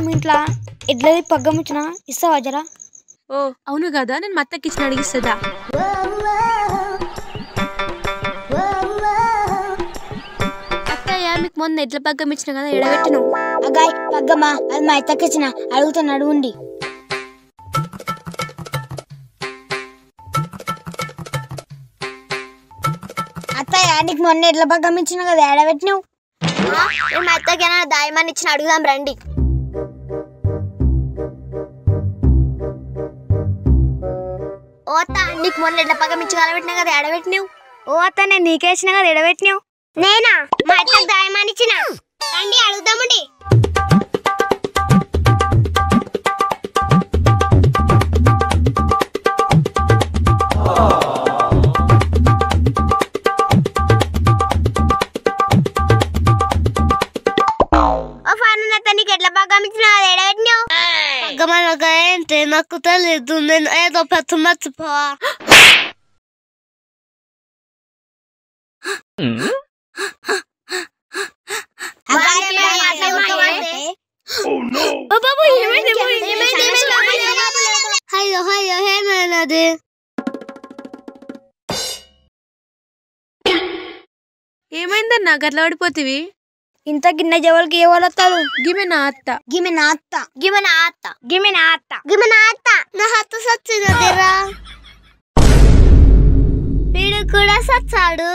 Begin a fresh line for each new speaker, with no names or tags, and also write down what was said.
మీ ఇంట్లో ఎడ్లది పగ్గం ఇచ్చిన ఇస్తావా జరా?
ఓ అవును కదా, నేను మా అత్తకి ఇచ్చిన అడిగిస్తుందా? అత్తయ్య మీకు మొన్న ఎడ్ల పగ్గం ఇచ్చిన కదా, ఎడబెట్టినావు?
అగాయ్ పగ్గమా, అది మా అత్తకి ఇచ్చిన, అడుగుతాను అడుగుండి. అత్తయ్య నీకు మొన్న ఎడ్ల పగ్గం ఇచ్చిన కదా, ఎడబెట్టినావు?
నేను మా అత్తకి దాయమని ఇచ్చిన, అడుగుదాం రండి. ఓ అత్త, నీకు మొన్న ఎడ్ల పగ్గం ఇచ్చి కలబెట్టినా కదా, ఎడబెట్టినావు?
ఓ అత్త నేను నీకే ఇచ్చిన కదా, ఎడబెట్టినావు?
నేనా? మా అత్తకి దాయమని ఇచ్చిన, రండి అడుగుదామండి. నీకు ఎట్లా పగ్గం ఇచ్చిన ఎడబెట్టినావు?
పగ్గమనగాయంటే నాకు తెలియదు, నేను ఏదో పెద్ద మర్చిపోవా. అయ్యో అయ్యో ఏమైనది?
ఏమైందన్నా గట్ల పడిపోతివి?
ఇంత గిన్నె జవలకి ఏ వాళ్ళు వస్తారు?
గిమె నా అత్త.
గిమె నా అత్త.
గిమె నా అత్త.
గిమె నా అత్త.
గిమె నా అత్త. నా అత్త సచ్చినదిరా. వీడు కూడా సచ్చాడు.